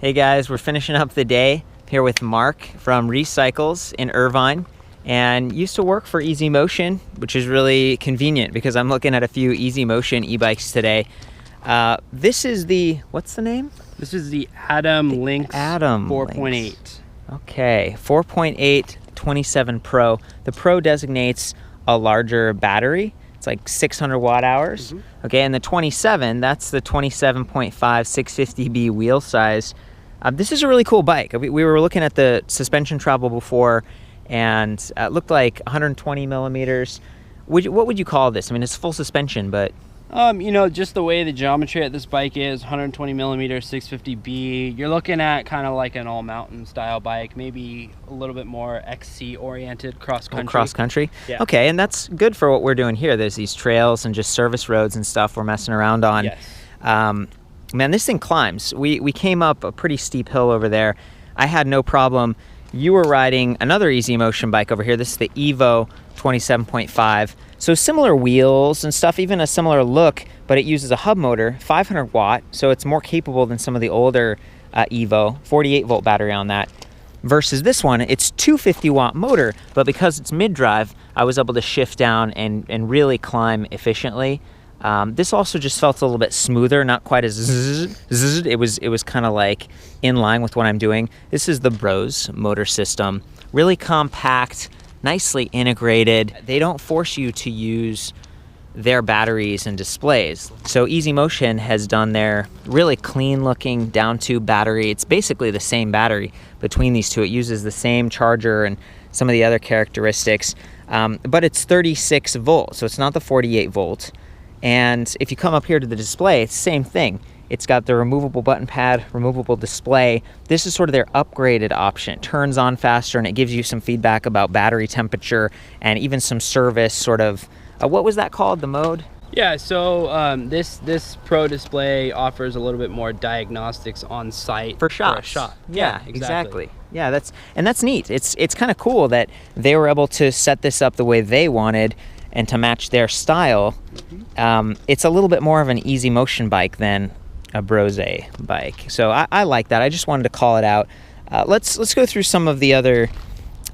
Hey guys, we're finishing up the day here with Mark from Recycles in Irvine, and used to work for Easy Motion, which is really convenient because I'm looking at a few Easy Motion e-bikes today. This is the, what's the name? This is the ATOM Lynx ATOM 4.8. Okay, 4.8 27 Pro. The Pro designates a larger battery. It's like 600 watt hours. Okay, and the 27, that's the 27.5 650B wheel size. This is a really cool bike. We were looking at the suspension travel before, and it looked like 120 millimeters. What would you call this? I mean, it's full suspension, but... You know, just the way the geometry at this bike is, 120 millimeter 650B. You're looking at kind of like an all-mountain style bike, maybe a little bit more XC oriented, cross-country. Cross-country? Yeah. Okay, and that's good for what we're doing here. There's these trails and just service roads and stuff we're messing around on. Yes. Man, this thing climbs. We came up a pretty steep hill over there. I had no problem. You were riding another Easy Motion bike over here. This is the Evo 27.5. So similar wheels and stuff, even a similar look, but it uses a hub motor, 500 watt, so it's more capable than some of the older Evo, 48 volt battery on that. Versus this one, it's 250 watt motor, but because it's mid-drive, I was able to shift down and really climb efficiently. This also just felt a little bit smoother, not quite as zzz. It was kind of like in line with what I'm doing. This is the Bros motor system, really compact, nicely integrated. They don't force you to use their batteries and displays. So Easy Motion has done their really clean looking down tube battery. It's basically the same battery between these two. It uses the same charger and some of the other characteristics, but it's 36 volt, so it's not the 48 volt. And if you come up here to the display, it's the same thing. It's got the removable button pad, removable display. This is sort of their upgraded option. It turns on faster, and it gives you some feedback about battery temperature and even some service sort of, what was that called, the mode? Yeah, so this Pro display offers a little bit more diagnostics on site for shots. For a shot. Yeah, exactly. Yeah, that's neat. It's kind of cool that they were able to set this up the way they wanted and to match their style. It's a little bit more of an Easy Motion bike than a Brose bike. So I like that. I just wanted to call it out. Let's go through some of the other,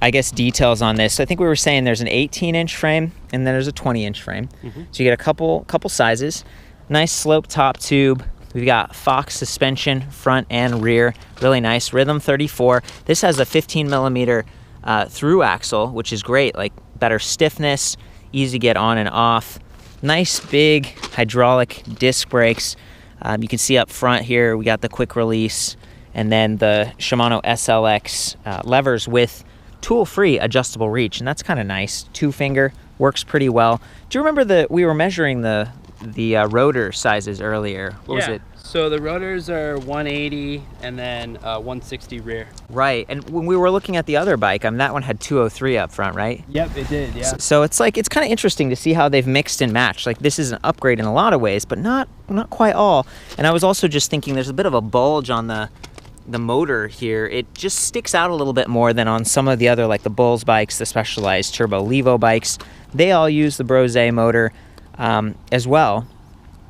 I guess, details on this. So I think we were saying there's an 18-inch frame and then there's a 20-inch frame. So you get a couple sizes. Nice slope top tube. We've got Fox suspension, front and rear. Really nice. Rhythm 34. This has a 15 millimeter thru-axle, which is great. Like better stiffness, easy to get on and off. Nice big hydraulic disc brakes. You can see up front here, we got the quick release, and then the Shimano SLX levers with tool-free adjustable reach, and that's kind of nice. 2-finger, works pretty well. Do you remember we were measuring the rotor sizes earlier? What was it? So the rotors are 180 and then 160 rear. Right, and when we were looking at the other bike, that one had 203 up front, right? Yep, it did, yeah. So it's kind of interesting to see how they've mixed and matched. Like, this is an upgrade in a lot of ways, but not quite all. And I was also just thinking there's a bit of a bulge on the motor here. It just sticks out a little bit more than on some of the other, like the Bulls bikes, the Specialized Turbo Levo bikes. They all use the Brose motor as well.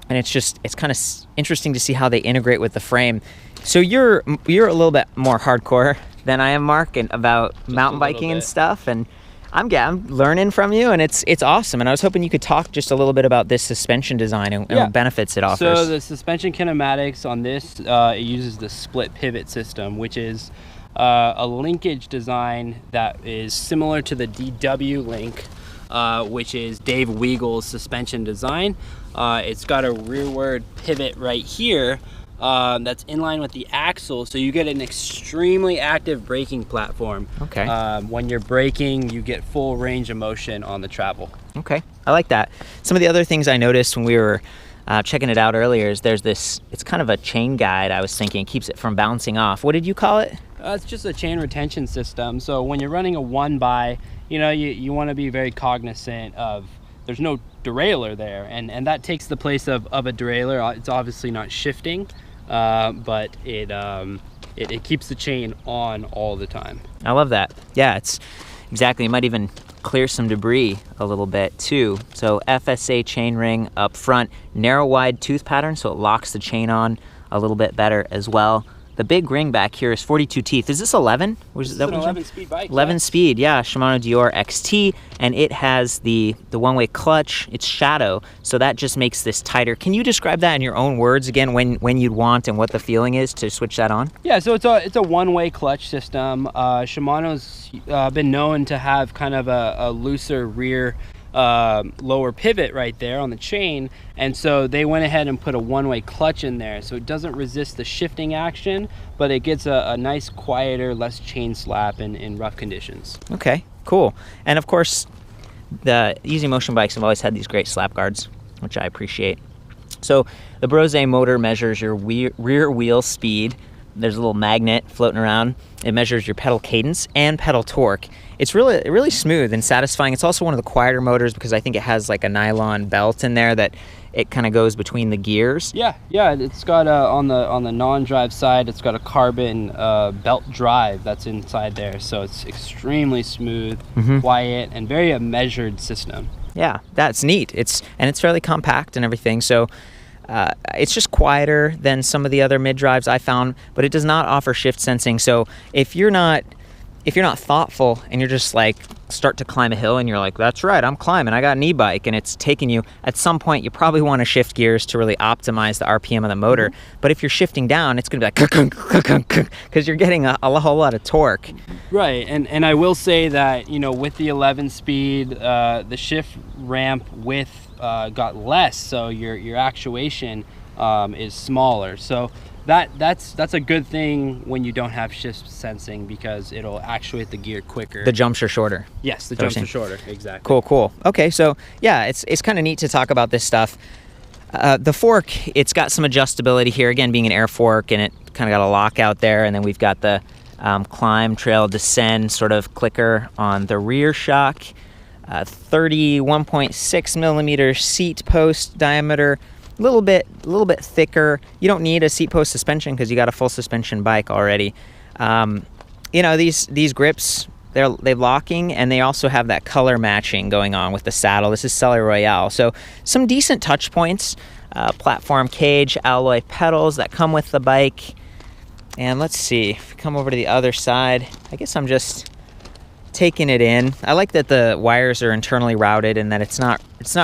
And it's kind of interesting to see how they integrate with the frame. So you're a little bit more hardcore than I am, Mark, and about mountain biking and stuff. And I'm learning from you, and it's awesome. And I was hoping you could talk just a little bit about this suspension design and what benefits it offers. So the suspension kinematics on this, it uses the split pivot system, which is a linkage design that is similar to the DW Link, which is Dave Weagle's suspension design. It's got a rearward pivot right here that's in line with the axle, so you get an extremely active braking platform. Okay. When you're braking, you get full range of motion on the travel. Okay, I like that. Some of the other things I noticed when we were checking it out earlier is there's this, it's kind of a chain guide, I was thinking, keeps it from bouncing off. What did you call it? It's just a chain retention system. So when you're running a one-by, you want to be very cognizant of there's no derailleur there, and that takes the place of a derailleur. It's obviously not shifting, but it keeps the chain on all the time. I love that. Yeah, it's exactly. It might even clear some debris a little bit too. So FSA chain ring up front, narrow wide tooth pattern, so it locks the chain on a little bit better as well. the big ring back here is 42 teeth. Is this 11? This is an 11-speed bike. 11 speed, yeah. Shimano Dior XT, and it has the one-way clutch. It's shadow, so that just makes this tighter. Can you describe that in your own words again, when you'd want and what the feeling is to switch that on? Yeah, so it's a one-way clutch system. Shimano's been known to have kind of a looser rear lower pivot right there on the chain, and so they went ahead and put a one-way clutch in there, so it doesn't resist the shifting action, but it gets a nice, quieter, less chain slap in rough conditions. Okay, cool. And of course, the Easy Motion bikes have always had these great slap guards, which I appreciate. So the Brose motor measures your rear wheel speed. There's a little magnet floating around. It measures your pedal cadence and pedal torque. It's really smooth and satisfying. It's also one of the quieter motors because I think it has like a nylon belt in there that it kind of goes between the gears. Yeah, it's got on the non-drive side, it's got a carbon belt drive that's inside there, so it's extremely smooth, quiet, and very measured system. Yeah, that's neat. It's fairly compact and everything, so it's just quieter than some of the other mid-drives I found, but it does not offer shift sensing. So if you're not thoughtful and you're just like start to climb a hill and you're like, that's right, I'm climbing, I got an e-bike, and it's taking you, at some point you probably want to shift gears to really optimize the RPM of the motor. But if you're shifting down, it's going to be like because you're getting a whole lot of torque. Right, and I will say that, you know, with the 11 speed, the shift ramp width got less, so your actuation is smaller. So that's a good thing when you don't have shift sensing, because it'll actuate the gear quicker. The jumps are shorter. Yes, the jumps are shorter, exactly. Cool. Okay, so yeah, it's kind of neat to talk about this stuff. The fork, it's got some adjustability here, again being an air fork, and it kind of got a lock out there, and then we've got the climb, trail, descend sort of clicker on the rear shock. 31.6 millimeter seat post diameter, a little bit thicker. You don't need a seat post suspension because you got a full suspension bike already. You know, these grips, they're locking, and they also have that color matching going on with the saddle. This is Cellar Royale, so some decent touch points. Platform cage, alloy pedals that come with the bike. And let's see, if we come over to the other side, I guess I'm just taking it in. I like that the wires are internally routed and that it's not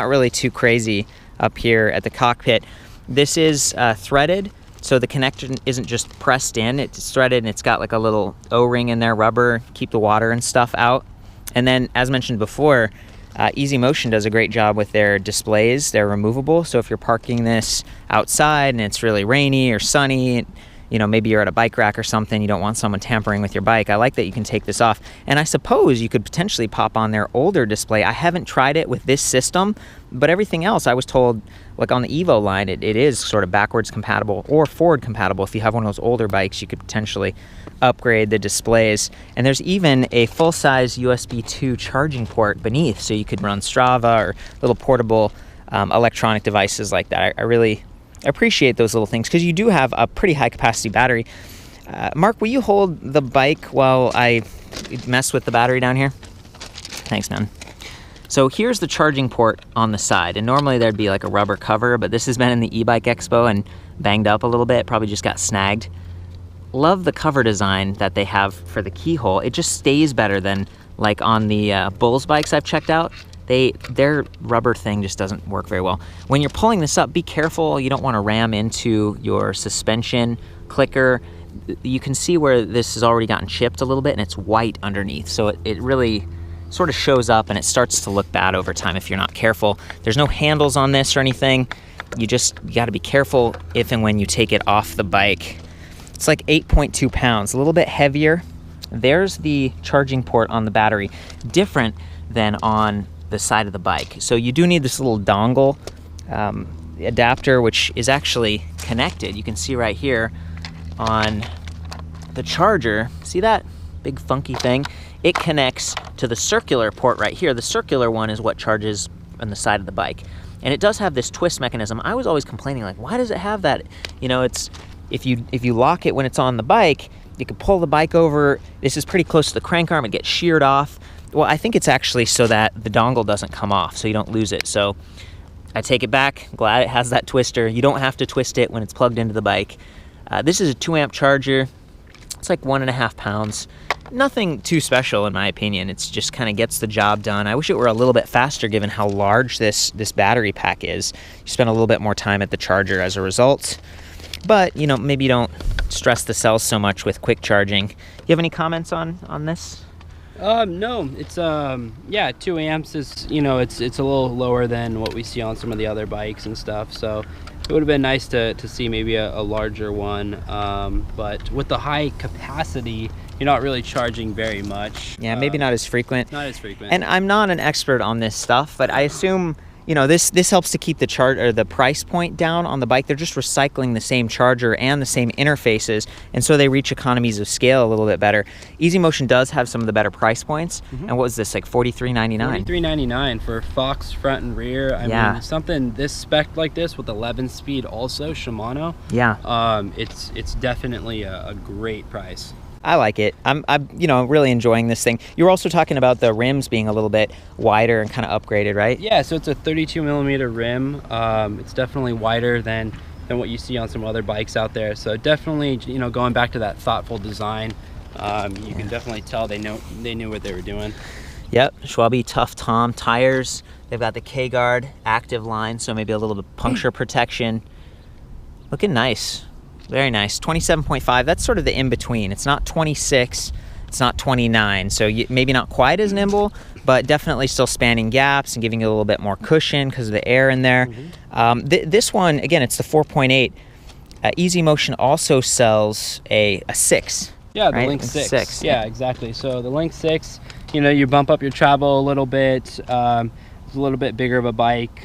really too crazy up here at the cockpit. This is threaded, so the connector isn't just pressed in, it's threaded, and it's got like a little O-ring in there, rubber, keep the water and stuff out. And then, as mentioned before, Easy Motion does a great job with their displays. They're removable, so if you're parking this outside and it's really rainy or sunny, you know, maybe you're at a bike rack or something, you don't want someone tampering with your bike, I like that you can take this off. And I suppose you could potentially pop on their older display. I haven't tried it with this system, but everything else I was told, like on the Evo line, it is sort of backwards compatible or forward compatible. If you have one of those older bikes, you could potentially upgrade the displays. And there's even a full-size USB 2 charging port beneath, so you could run Strava or little portable electronic devices like that. I really appreciate those little things because you do have a pretty high capacity battery. Mark, will you hold the bike while I mess with the battery down here? Thanks, man. So here's the charging port on the side, and normally there'd be like a rubber cover, but this has been in the e-bike expo and banged up a little bit, probably just got snagged. Love the cover design that they have for the keyhole. It just stays better than like on the Bulls bikes I've checked out. Their rubber thing just doesn't work very well. When you're pulling this up, be careful. You don't want to ram into your suspension clicker. You can see where this has already gotten chipped a little bit, and it's white underneath. So it really sort of shows up, and it starts to look bad over time if you're not careful. There's no handles on this or anything. You got to be careful if and when you take it off the bike. It's like 8.2 pounds, a little bit heavier. There's the charging port on the battery, different than on the side of the bike. So you do need this little dongle adapter, which is actually connected. You can see right here on the charger, see that big funky thing? It connects to the circular port right here. The circular one is what charges on the side of the bike. And it does have this twist mechanism. I was always complaining, like, why does it have that? You know, it's if you lock it when it's on the bike, you can pull the bike over. This is pretty close to the crank arm. It gets sheared off. Well, I think it's actually so that the dongle doesn't come off, so you don't lose it. So I take it back. Glad it has that twister. You don't have to twist it when it's plugged into the bike. This is a 2-amp charger. It's like 1.5 pounds. Nothing too special in my opinion. It's just kind of gets the job done. I wish it were a little bit faster given how large this battery pack is. You spend a little bit more time at the charger as a result. But, you know, maybe you don't stress the cells so much with quick charging. You have any comments on this? No, it's yeah, 2 amps is, you know, it's a little lower than what we see on some of the other bikes and stuff. So it would have been nice to see maybe a larger one. But with the high capacity, you're not really charging very much. Yeah, maybe not as frequent. Not as frequent. And I'm not an expert on this stuff, but I assume, you know, this helps to keep the price point down on the bike. They're just recycling the same charger and the same interfaces, and so they reach economies of scale a little bit better. Easy Motion does have some of the better price points. And what was this, like $43.99? $43.99 for Fox front and rear. I mean, something this spec like this with 11 speed also, Shimano. Yeah. It's definitely a great price. I like it. I'm you know, really enjoying this thing. You were also talking about the rims being a little bit wider and kind of upgraded, right? Yeah, so it's a 32 millimeter rim. It's definitely wider than what you see on some other bikes out there. So definitely, you know, going back to that thoughtful design, you can definitely tell they knew what they were doing. Yep, Schwalbe Tough Tom tires. They've got the K-Guard active line, so maybe a little bit puncture protection. Looking nice. Very nice. 27.5, that's sort of the in-between. It's not 26, it's not 29, so maybe not quite as nimble, but definitely still spanning gaps and giving you a little bit more cushion because of the air in there. This one, again, it's the 4.8. Easy Motion also sells a 6. Yeah, the right? Lynx 6. Yeah, exactly. So the Lynx 6, you know, you bump up your travel a little bit. It's a little bit bigger of a bike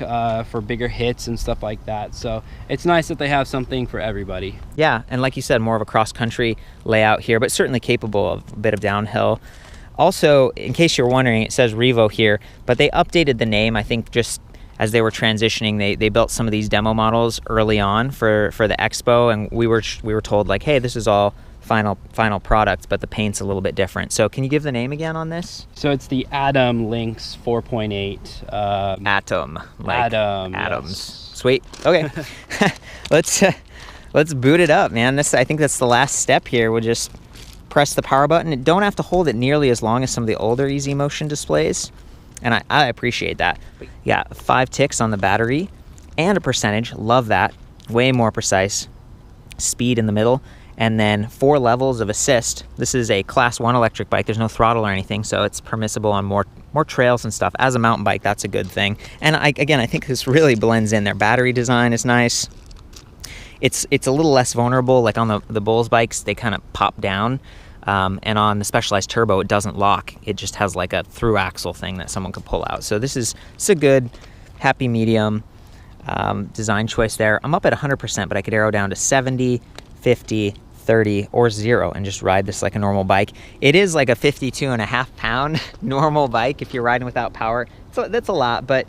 for bigger hits and stuff like that. So it's nice that they have something for everybody. Yeah, and like you said, more of a cross-country layout here, but certainly capable of a bit of downhill. Also, in case you're wondering, it says Revo here, but they updated the name, I think, just as they were transitioning. They built some of these demo models early on for the Expo, and we were told, like, hey, this is all final product, but the paint's a little bit different. So can you give the name again on this? So it's the ATOM Lynx 4.8. Atom, like Atom, atoms. yes. Sweet. Okay, let's boot it up, man. I think that's the last step here. We'll just press the power button. Don't have to hold it nearly as long as some of the older Easy Motion displays, and I appreciate that. Yeah, 5 ticks on the battery and a percentage. Love that. Way more precise. Speed in the middle. And then 4 levels of assist. This is a class 1 electric bike. There's no throttle or anything, so it's permissible on more trails and stuff. As a mountain bike, that's a good thing. And I think this really blends in. Their battery design is nice. It's a little less vulnerable. Like on the Bulls bikes, they kind of pop down. And on the Specialized Turbo, it doesn't lock. It just has like a thru-axle thing that someone could pull out. So it's a good, happy medium design choice there. I'm up at 100%, but I could arrow down to 70, 50, 30 or 0 and just ride this like a normal bike. It is like a 52.5 pound normal bike if you're riding without power. So that's a lot, but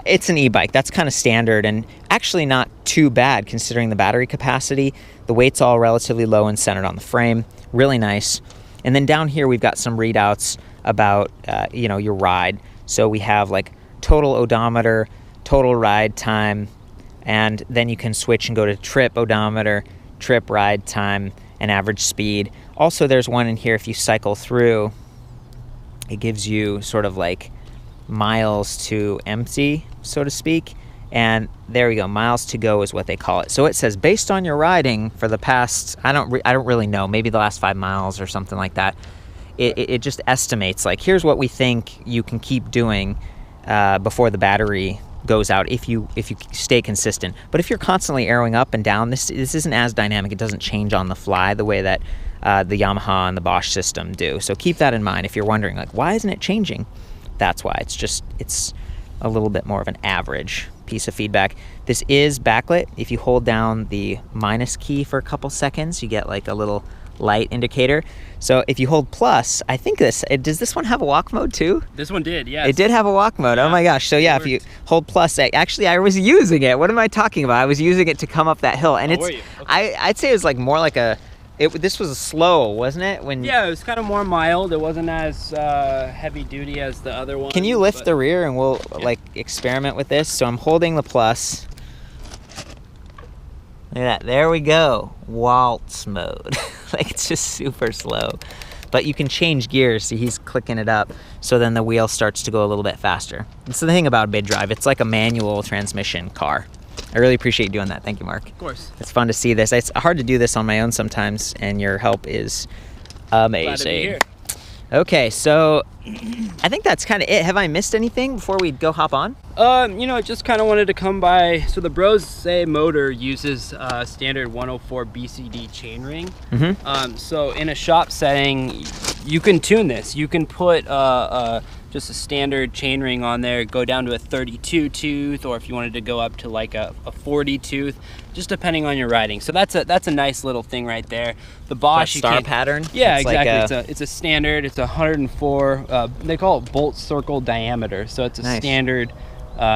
it's an e-bike. That's kind of standard and actually not too bad considering the battery capacity. The weight's all relatively low and centered on the frame. Really nice. And then down here we've got some readouts about you know, your ride. So we have like total odometer, total ride time, and then you can switch and go to trip odometer, trip ride time, and average speed. Also, there's one in here, if you cycle through, it gives you sort of like miles to empty, so to speak. And there we go, miles to go is what they call it. So it says, based on your riding for the past, I don't really know, maybe the last 5 miles or something like that. It just estimates, like, here's what we think you can keep doing before the battery goes out if you stay consistent. But if you're constantly arrowing up and down, this isn't as dynamic. It doesn't change on the fly the way that the Yamaha and the Bosch system do. So keep that in mind if you're wondering, like, why isn't it changing? That's why. It's a little bit more of an average piece of feedback. This is backlit. If you hold down the minus key for a couple seconds, you get like a little light indicator. So if you hold plus, I think does this one have a walk mode too? This one did, yes. It did have a walk mode. Yeah. Oh my gosh. So yeah, if you hold plus, I was using it. What am I talking about? I was using it to come up that hill, and were you? Okay. I'd say it was like more like this was a slow, wasn't it? Yeah, it was kind of more mild. It wasn't as heavy duty as the other one. Can you lift the rear and we'll like experiment with this? So I'm holding the plus. Look at that. There we go. Waltz mode. Like, it's just super slow. But you can change gears. See, he's clicking it up, so then the wheel starts to go a little bit faster. It's the thing about bid drive. It's like a manual transmission car. I really appreciate you doing that. Thank you, Mark. Of course. It's fun to see this. It's hard to do this on my own sometimes, and your help is amazing. Glad to be here. Okay, so I think that's kind of it. Have I missed anything before we go hop on? You know, just kind of wanted to come by. So the Brose motor uses standard 104 BCD chainring. So in a shop setting, you can tune this. You can put just a standard chainring on there, go down to a 32 tooth, or if you wanted to go up to like a 40 tooth, just depending on your riding. So that's a nice little thing right there. The Bosch, That star pattern? Yeah, It's exactly. like It's a standard. It's 104. They call it bolt circle diameter. So it's a Nice. standard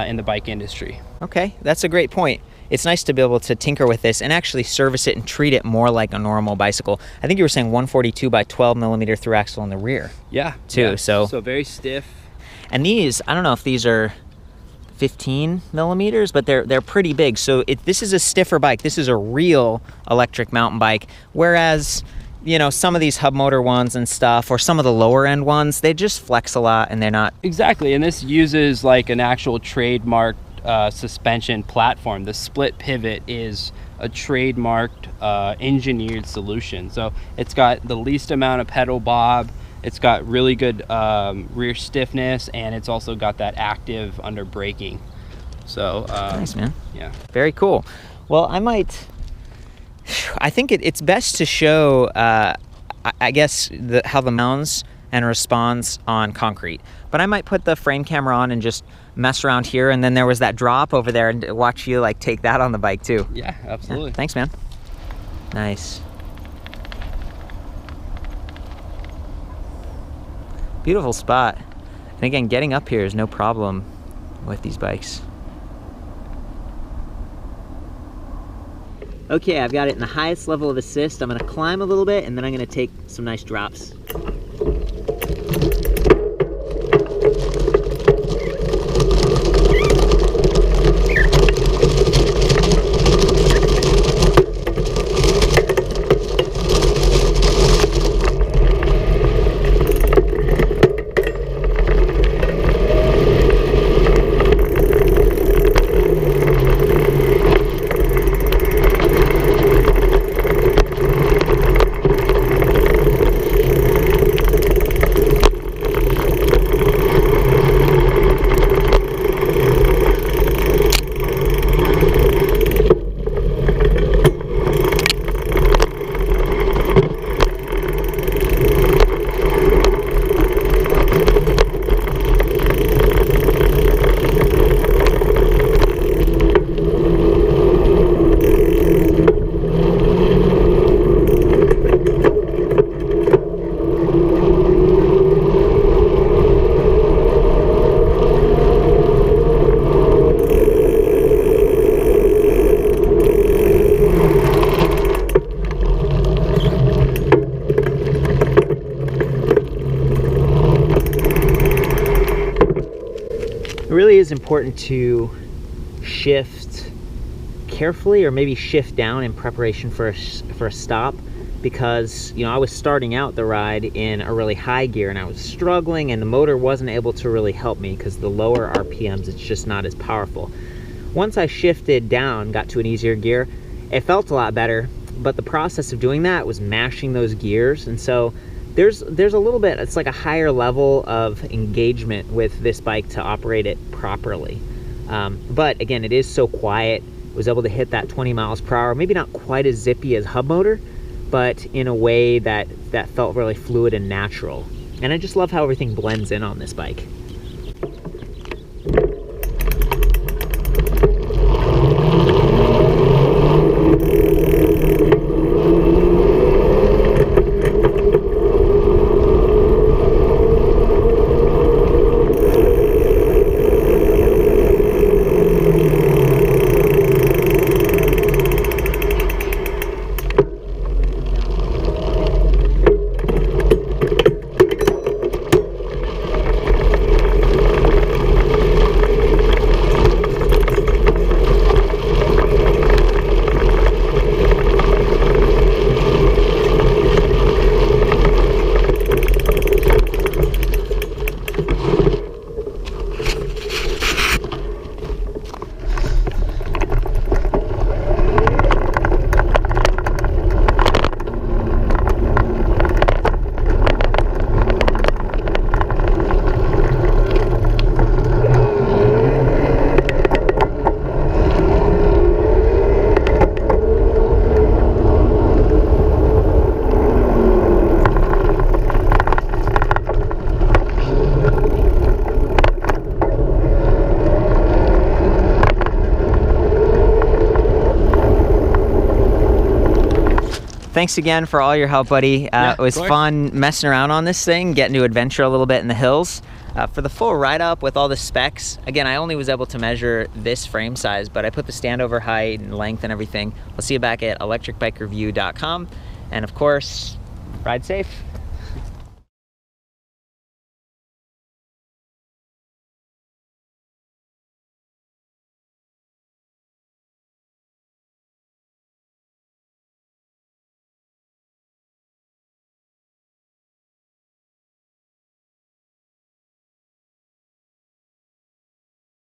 in the bike industry. Okay, that's a great point. It's nice to be able to tinker with this and actually service it and treat it more like a normal bicycle. I think you were saying 142 by 12 millimeter through axle in the rear. Yeah. Too, yeah. so very stiff. And these, I don't know if these are 15 millimeters, but they're pretty big. So this is a stiffer bike. This is a real electric mountain bike. Whereas, you know, some of these hub motor ones and stuff, or some of the lower end ones, they just flex a lot and they're not. Exactly, and this uses like an actual trademarked suspension platform. The split pivot is a trademarked engineered solution. So it's got the least amount of pedal bob. It's got really good rear stiffness, and it's also got that active under braking. So Nice, man. Yeah. Very cool. Well, I think it's best to show, I guess, how the mounts and responds on concrete. But I might put the frame camera on and just mess around here, and then there was that drop over there, and watch you like take that on the bike too. Yeah, absolutely. Yeah. Thanks, man. Nice. Beautiful spot. And again, getting up here is no problem with these bikes. Okay, I've got it in the highest level of assist. I'm gonna climb a little bit and then I'm gonna take some nice drops. It really is important to shift carefully, or maybe shift down in preparation for a stop, because, you know, I was starting out the ride in a really high gear and I was struggling, and the motor wasn't able to really help me because the lower RPMs, it's just not as powerful. Once I shifted down, got to an easier gear, it felt a lot better, but the process of doing that was mashing those gears, and so there's a little bit, it's like a higher level of engagement with this bike to operate it properly. But again, it is so quiet. Was able to hit that 20 miles per hour, maybe not quite as zippy as hub motor, but in a way that felt really fluid and natural. And I just love how everything blends in on this bike. thanks again for all your help, buddy. Yeah, it was of course. fun messing around on this thing, getting to adventure a little bit in the hills. For the full write-up with all the specs, again, I only was able to measure this frame size, but I put the standover height and length and everything. I'll see you back at ElectricBikeReview.com. And of course, ride safe.